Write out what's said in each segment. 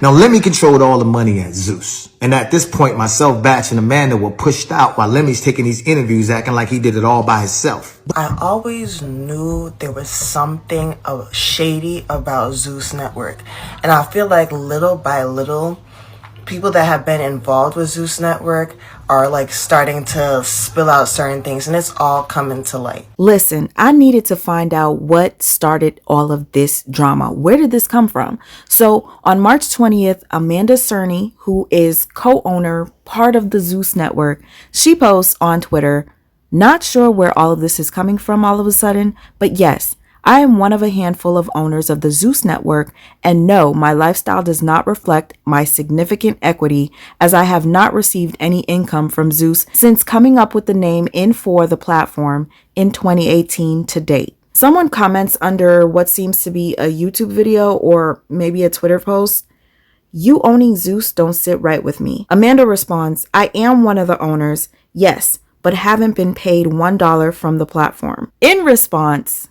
Now, Lemmy controlled all the money at Zeus. And at this point, myself, Batch, and Amanda were pushed out while Lemmy's taking these interviews acting like he did it all by himself. I always knew there was something shady about Zeus Network. And I feel like little by little, people that have been involved with Zeus Network are like starting to spill out certain things, and it's all coming to light. Listen, I needed to find out what started all of this drama. Where did this come from? So on March 20th, Amanda Cerny, who is co-owner, part of the Zeus Network, she posts on Twitter, not sure where all of this is coming from all of a sudden, but yes, I am one of a handful of owners of the Zeus Network, and no, my lifestyle does not reflect my significant equity, as I have not received any income from Zeus since coming up with the name in for the platform in 2018 to date. Someone comments under what seems to be a YouTube video or maybe a Twitter post, "You owning Zeus don't sit right with me." Amanda responds, "I am one of the owners, yes, but haven't been paid $1 from the platform." In response,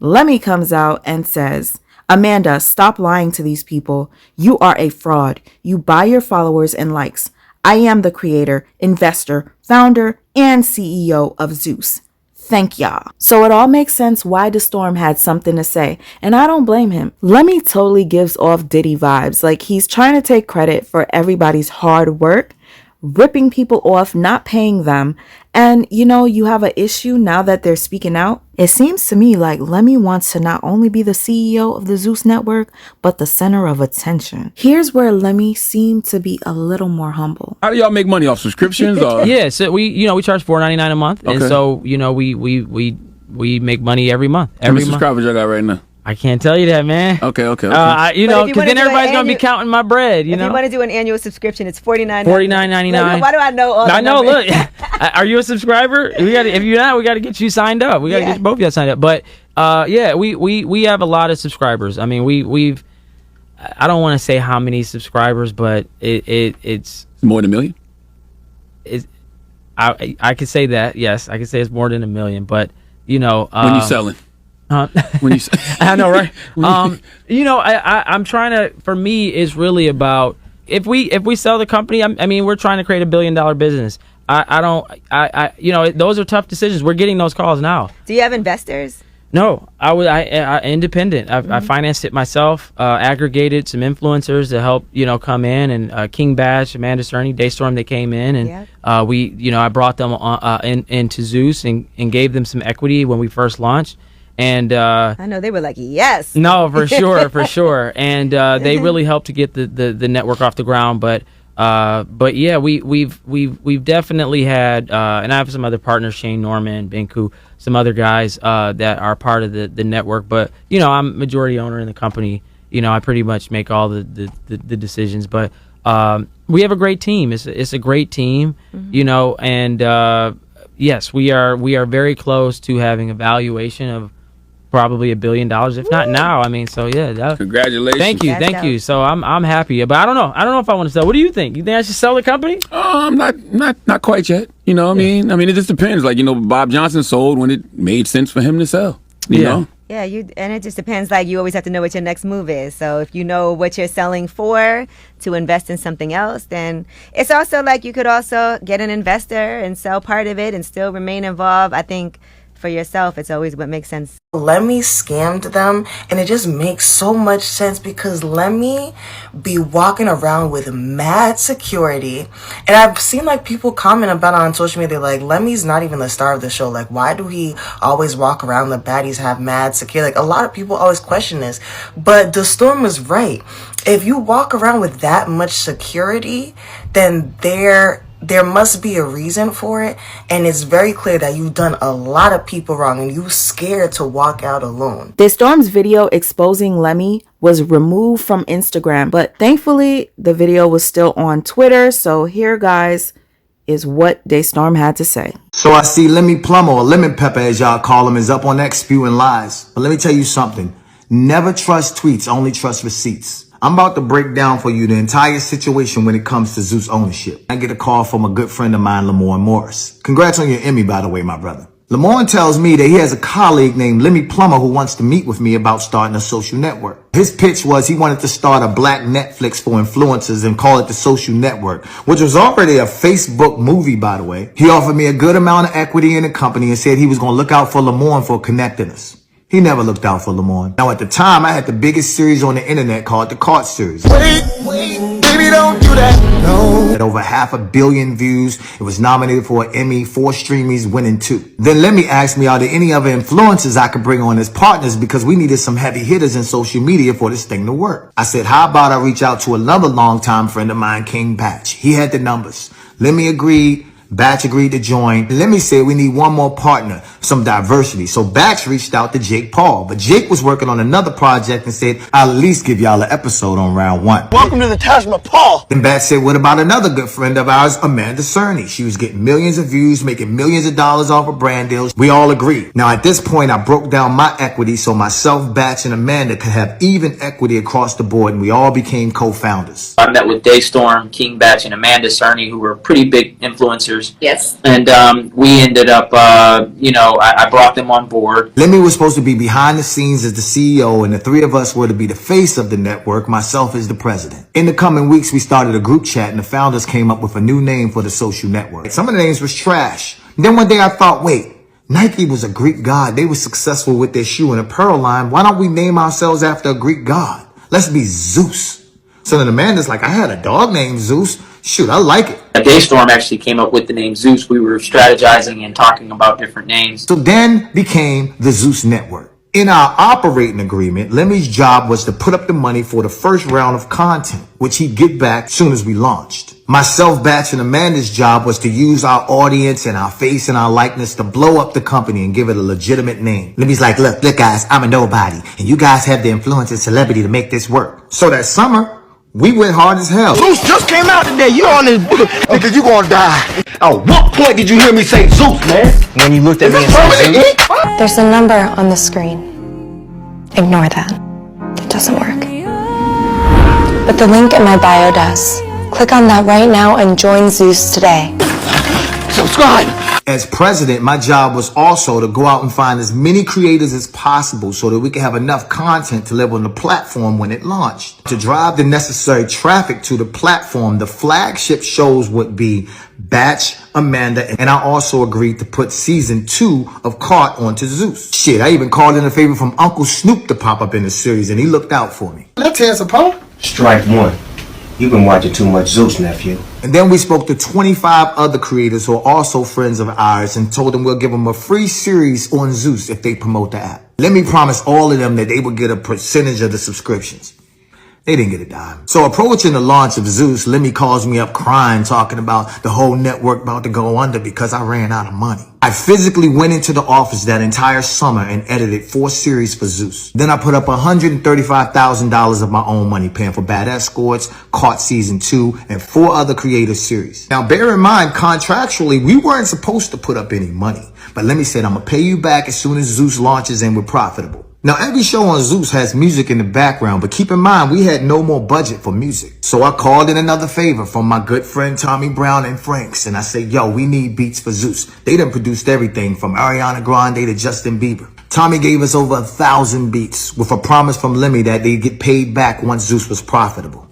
Lemmy comes out and says, "Amanda, stop lying to these people. You are a fraud. You buy your followers and likes. I am the creator, investor, founder, and CEO of Zeus. Thank y'all." So it all makes sense why Destorm had something to say, and I don't blame him. Lemmy totally gives off Diddy vibes, like he's trying to take credit for everybody's hard work, ripping people off, not paying them. And you have an issue now that they're speaking out. It seems to me like Lemmy wants to not only be the CEO of the Zeus Network, but the center of attention. Here's where Lemmy seemed to be a little more humble. How do y'all make money, off subscriptions? Or? Yeah, so we charge $4.99 a month, okay. And so we make money every month. How many subscribers y'all got right now? I can't tell you that, man. Okay. Because then everybody's gonna be counting my bread. If you want to do an annual subscription, it's $49.99. Why do I know all that? I know. Look, are you a subscriber? If you're not, we got to get you signed up. We got to get both of you signed up. But we have a lot of subscribers. I mean, we've. I don't want to say how many subscribers, but it's more than 1 million. I could say that. Yes, I could say it's more than 1 million. But when you selling. When you I know, right? I'm trying to. For me, it's really about if we sell the company. I mean, we're trying to create $1 billion business. Those are tough decisions. We're getting those calls now. Do you have investors? No, I independent. I financed it myself. Aggregated some influencers to help come in, and King Bash, Amanda Cerny, Destorm, they came in, and I brought them into Zeus and gave them some equity when we first launched. And I know they were like, yes. No, for sure. And they really helped to get the network off the ground. But yeah, we've definitely had, and I have some other partners, Shane Norman, Benku, some other guys that are part of the network. But I'm majority owner in the company. I pretty much make all the decisions. But we have a great team. It's a great team. Mm-hmm. And yes, we are very close to having a valuation of probably $1 billion, if not now. I mean, so yeah. Congratulations. Thank you. So I'm happy, but I don't know if I want to sell. What do you think? You think I should sell the company? Not quite yet. I mean, it just depends. Like Bob Johnson sold when it made sense for him to sell. You know. Yeah, and it just depends. Like, you always have to know what your next move is. So if you know what you're selling for to invest in something else, then it's also like you could also get an investor and sell part of it and still remain involved. I think for yourself, it's always what makes sense. Lemmy scammed them, and it just makes so much sense because Lemmy be walking around with mad security, and I've seen like people comment about it on social media, like Lemmy's not even the star of the show. Like, why do he always walk around the baddies have mad security? Like, a lot of people always question this, but Destorm was right. If you walk around with that much security, then there must be a reason for it, and it's very clear that you've done a lot of people wrong and you're scared to walk out alone. Destorm's video exposing Lemmy was removed from Instagram, but thankfully the video was still on Twitter. So here, guys, is what Destorm had to say. So I see Lemuel Plummer, or Lemon Pepper as y'all call him, is up on X spewing lies. But let me tell you something. Never trust tweets, only trust receipts. I'm about to break down for you the entire situation when it comes to Zeus ownership. I get a call from a good friend of mine, Lamar Morris. Congrats on your Emmy, by the way, my brother. Lamorne tells me that he has a colleague named Lemuel Plummer who wants to meet with me about starting a social network. His pitch was he wanted to start a black Netflix for influencers and call it the Social Network, which was already a Facebook movie, by the way. He offered me a good amount of equity in the company and said he was going to look out for Lamorne for connecting us. He never looked out for Lamorne. Now, at the time, I had the biggest series on the internet called the Cart Series. Wait, baby, don't do that. No. At over 500 million views, it was nominated for an Emmy, 4 Streamies, winning 2. Then Lemmy asked me, are there any other influencers I could bring on as partners because we needed some heavy hitters in social media for this thing to work. I said, how about I reach out to another longtime friend of mine, King Batch. He had the numbers. Lemmy agreed. Batch agreed to join. Let me say we need one more partner, some diversity. So Batch reached out to Jake Paul, but Jake was working on another project and said, I'll at least give y'all an episode on round 1. Welcome to the Taj Mahal. Then Batch said, what about another good friend of ours, Amanda Cerny? She was getting millions of views, making millions of dollars off of brand deals. We all agreed. Now at this point, I broke down my equity so myself, Batch, and Amanda could have even equity across the board, and we all became co-founders. I met with Destorm, King Batch, and Amanda Cerny, who were pretty big influencers. Yes. And we ended up, I brought them on board. Lemmy was supposed to be behind the scenes as the CEO, and the 3 of us were to be the face of the network, myself as the president. In the coming weeks, we started a group chat, and the founders came up with a new name for the social network. Some of the names was trash. Then one day I thought, wait, Nike was a Greek god. They were successful with their shoe and apparel line. Why don't we name ourselves after a Greek god? Let's be Zeus. So then Amanda's like, I had a dog named Zeus. Shoot, I like it. Daystorm actually came up with the name Zeus. We were strategizing and talking about different names. So then became the Zeus Network. In our operating agreement, Lemmy's job was to put up the money for the first round of content, which he'd get back as soon as we launched. Myself, Batch, and Amanda's job was to use our audience and our face and our likeness to blow up the company and give it a legitimate name. Lemmy's like, look guys, I'm a nobody, and you guys have the influence and celebrity to make this work. So that summer, we went hard as hell. Zeus just came out today. You on this nigga, you gonna die. At what point did you hear me say Zeus, man? When you looked at me and said Zeus? There's a number on the screen. Ignore that. It doesn't work. But the link in my bio does. Click on that right now and join Zeus today. Subscribe. As president, my job was also to go out and find as many creators as possible so that we could have enough content to live on the platform when it launched. To drive the necessary traffic to the platform, the flagship shows would be Batch, Amanda, and I also agreed to put season 2 of Cart onto Zeus. Shit, I even called in a favor from Uncle Snoop to pop up in the series, and he looked out for me. Let's hear some power. Strike 1. You've been watching too much Zeus, nephew. And then we spoke to 25 other creators who are also friends of ours and told them we'll give them a free series on Zeus if they promote the app. Let me promise all of them that they would get a percentage of the subscriptions. They didn't get a dime. So approaching the launch of Zeus, Lemmy calls me up crying, talking about the whole network about to go under because I ran out of money. I physically went into the office that entire summer and edited 4 series for Zeus. Then I put up $135,000 of my own money, paying for Bad Escorts, Caught Season 2, and 4 other creative series. Now, bear in mind, contractually, we weren't supposed to put up any money. But Lemmy said, I'm going to pay you back as soon as Zeus launches and we're profitable. Now, every show on Zeus has music in the background, but keep in mind, we had no more budget for music. So I called in another favor from my good friend Tommy Brown and Franks, and I said, yo, we need beats for Zeus. They done produced everything from Ariana Grande to Justin Bieber. Tommy gave us over 1,000 beats with a promise from Lemmy that they'd get paid back once Zeus was profitable.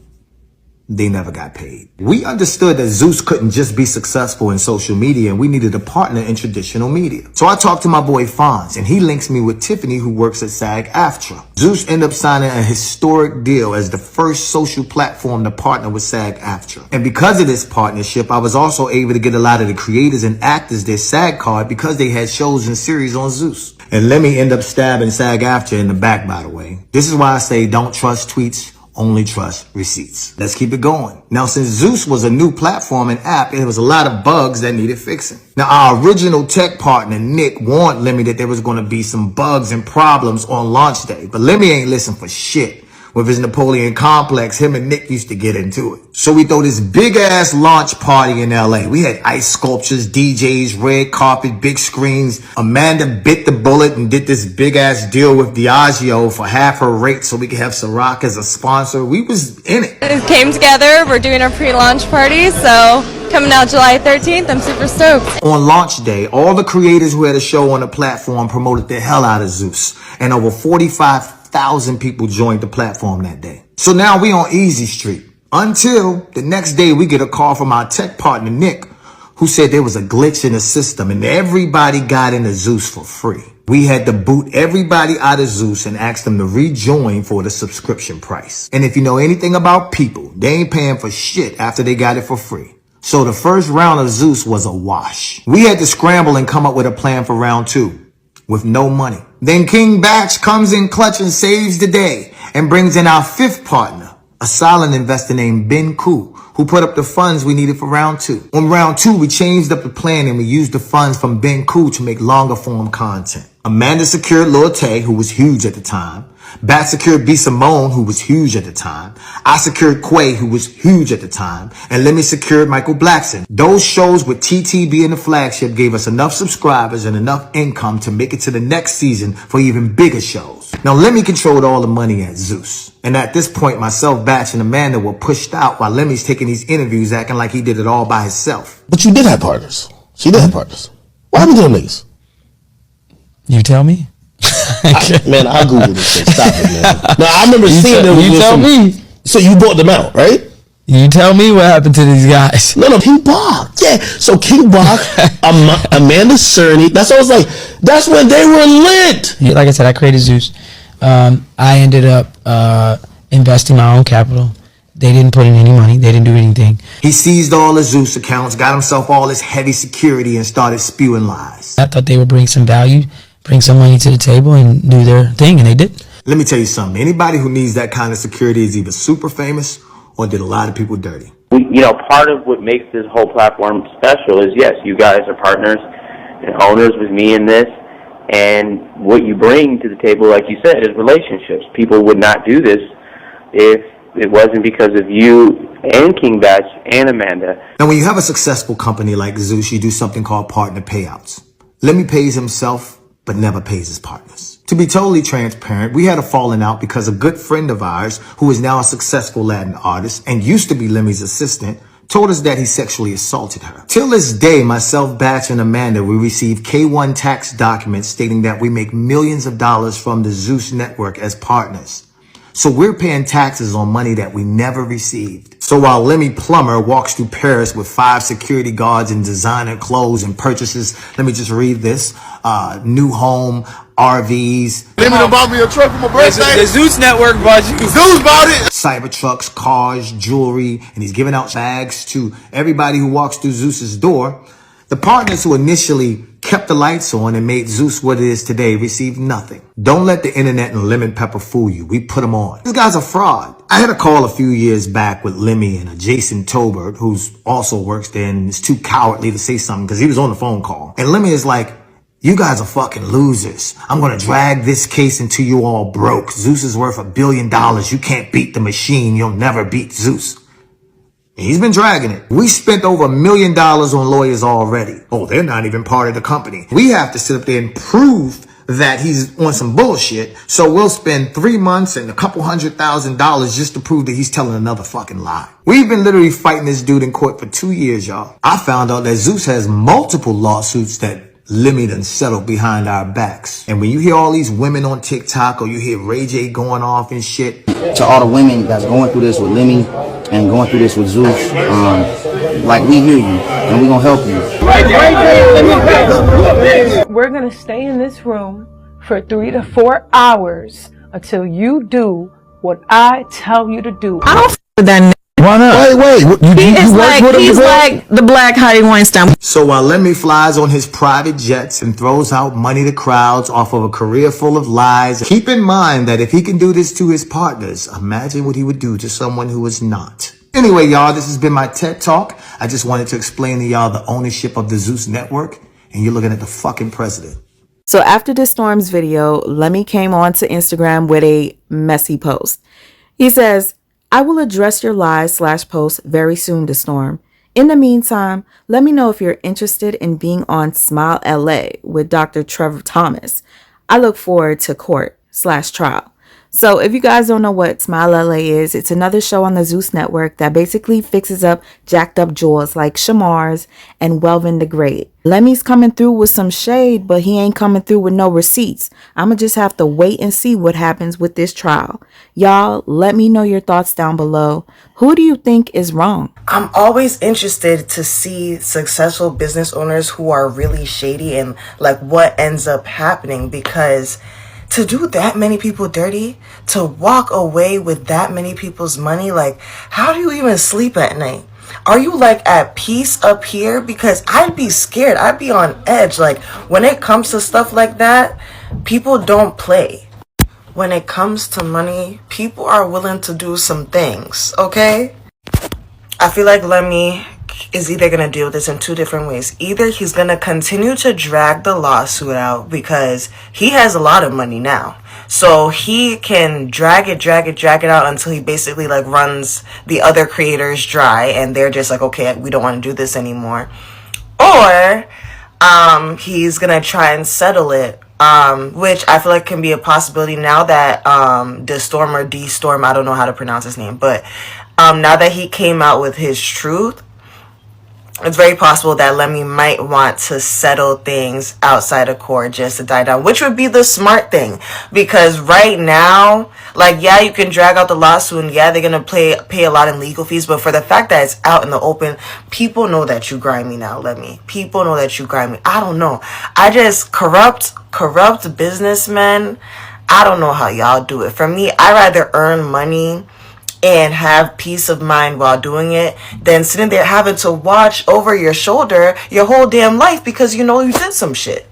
They never got paid. We understood that Zeus couldn't just be successful in social media and we needed a partner in traditional media. So I talked to my boy Fonz and he links me with Tiffany who works at SAG-AFTRA. Zeus ended up signing a historic deal as the first social platform to partner with SAG-AFTRA. And because of this partnership, I was also able to get a lot of the creators and actors their SAG card because they had shows and series on Zeus. And let me end up stabbing SAG-AFTRA in the back, by the way. This is why I say don't trust tweets. Only trust receipts. Let's keep it going. Now, since Zeus was a new platform and app, there was a lot of bugs that needed fixing. Now, our original tech partner, Nick, warned Lemmy that there was going to be some bugs and problems on launch day. But Lemmy ain't listen for shit. With his Napoleon complex, him and Nick used to get into it. So we throw this big ass launch party in LA. We had ice sculptures, DJs, red carpet, big screens. Amanda bit the bullet and did this big ass deal with Diageo for half her rate so we could have Ciroc as a sponsor. We was in it. It came together. We're doing our pre-launch party, so Coming out July 13th. I'm super stoked. On launch day, all the creators who had a show on the platform promoted the hell out of Zeus, and over 45,000 people joined the platform that day. So now we on Easy Street. Until the next day we get a call from our tech partner, Nick, who said there was a glitch in the system and everybody got into Zeus for free. We had to boot everybody out of Zeus and ask them to rejoin for the subscription price. And if you know anything about people, they ain't paying for shit after they got it for free. So the first round of Zeus was a wash. We had to scramble and come up with a plan for round 2 with no money. Then King Batch comes in clutch and saves the day and brings in our 5th partner, a silent investor named Ben Koo, who put up the funds we needed for round 2. On round 2, we changed up the plan and we used the funds from Ben Koo to make longer form content. Amanda secured Lil Tay, who was huge at the time. Bat secured B. Simone, who was huge at the time. I secured Quay, who was huge at the time. And Lemmy secured Michael Blackson. Those shows with TT being the flagship gave us enough subscribers and enough income to make it to the next season for even bigger shows. Now Lemmy controlled all the money at Zeus. And at this point, myself, Batch, and Amanda were pushed out while Lemmy's taking these interviews acting like he did it all by himself. But you did have partners. She did have partners. What happened to them niggas? You tell me. Man, I Googled this shit. Stop it, man. No, I remember seeing them. You tell me. So you bought them out, right? You tell me what happened to these guys. No, King Bach. Yeah. So King Bach, Amanda Cerny. That's what I was like. That's when they were lit. Like I said, I created Zeus. I ended up investing my own capital. They didn't put in any money. They didn't do anything. He seized all the Zeus accounts, got himself all this heavy security, and started spewing lies. I thought they would bring some value, bring some money to the table, and do their thing, and they did. Let me tell you something. Anybody who needs that kind of security is either super famous or did a lot of people dirty. Part of what makes this whole platform special is, yes, you guys are partners and owners with me in this. And what you bring to the table, like you said, is relationships. People would not do this if it wasn't because of you and King Batch and Amanda. Now, when you have a successful company like Zeus, you do something called partner payouts. Lemmy pays himself, but never pays his partners. To be totally transparent, we had a falling out because a good friend of ours, who is now a successful Latin artist and used to be Lemmy's assistant, told us that he sexually assaulted her. Till this day, myself, Batch, and Amanda, we receive K1 tax documents stating that we make millions of dollars from the Zeus Network as partners. So we're paying taxes on money that we never received. So while Lemuel Plummer walks through Paris with 5 security guards and designer clothes and purchases, let me just read this, new home, RVs. Lemmy bought me a truck for my birthday. The Zeus Network bought you. Zeus bought it. Cybertrucks, cars, jewelry, and he's giving out bags to everybody who walks through Zeus's door. The partners who initially kept the lights on and made Zeus what it is today received nothing. Don't let the internet and lemon pepper fool you. We put them on. This guy's a fraud. I had a call a few years back with Lemmy and a Jason Tobert, who's also works there and is too cowardly to say something because he was on the phone call. And Lemmy is like, you guys are fucking losers. I'm going to drag this case until you all broke. Zeus is worth $1 billion. You can't beat the machine. You'll never beat Zeus. And he's been dragging it. We spent over $1 million on lawyers already. Oh, they're not even part of the company. We have to sit up there and prove that he's on some bullshit. So we'll spend 3 months and a couple $100,000 just to prove that he's telling another fucking lie. We've been literally fighting this dude in court for 2 years, y'all. I found out that Zeus has multiple lawsuits that Lemmy done settled behind our backs. And when you hear all these women on TikTok or you hear Ray J going off and shit. To all the women that's going through this with Lemmy and going through this with Zeus, like, we hear you and we gonna help you. We're gonna stay in this room for 3 to 4 hours until you do what I tell you to do. I don't f with that. Why not? Wait. He's like the Black Harvey Weinstein. So while Lemmy flies on his private jets and throws out money to crowds off of a career full of lies, keep in mind that if he can do this to his partners, imagine what he would do to someone who is not. Anyway, y'all, this has been my TED Talk. I just wanted to explain to y'all the ownership of the Zeus Network, and you're looking at the fucking president. So after Destorm's video, Lemmy came on to Instagram with a messy post. He says, I will address your lies/posts very soon, Destorm. In the meantime, let me know if you're interested in being on Smile LA with Dr. Trevor Thomas. I look forward to court/trial. So if you guys don't know what Smile LA is, it's another show on the Zeus Network that basically fixes up jacked up jewels like Shamar's and Welvin the Great. Lemmy's coming through with some shade, but he ain't coming through with no receipts. I'ma just have to wait and see what happens with this trial. Y'all, let me know your thoughts down below. Who do you think is wrong? I'm always interested to see successful business owners who are really shady and like what ends up happening, because to do that many people dirty, to walk away with that many people's money, like how do you even sleep at night? Are you like at peace up here? Because I'd be scared. I'd be on edge. Like when it comes to stuff like that, people don't play. When it comes to money, people are willing to do some things, okay? I feel like Lemmy is either going to deal with this in two different ways. Either he's going to continue to drag the lawsuit out because he has a lot of money now. So he can drag it out until he basically like runs the other creators dry and they're just like, okay, we don't want to do this anymore. Or he's going to try and settle it, which I feel like can be a possibility now that Destorm, I don't know how to pronounce his name, but now that he came out with his truth, it's very possible that Lemmy might want to settle things outside of court just to die down, which would be the smart thing. Because right now, like, yeah, you can drag out the lawsuit and yeah, they're going to pay a lot in legal fees. But for the fact that it's out in the open, people know that you grimy now, Lemmy. People know that you grimy. I don't know. I just corrupt businessmen. I don't know how y'all do it. For me, I rather earn money and have peace of mind while doing it than sitting there having to watch over your shoulder your whole damn life because you know you did some shit.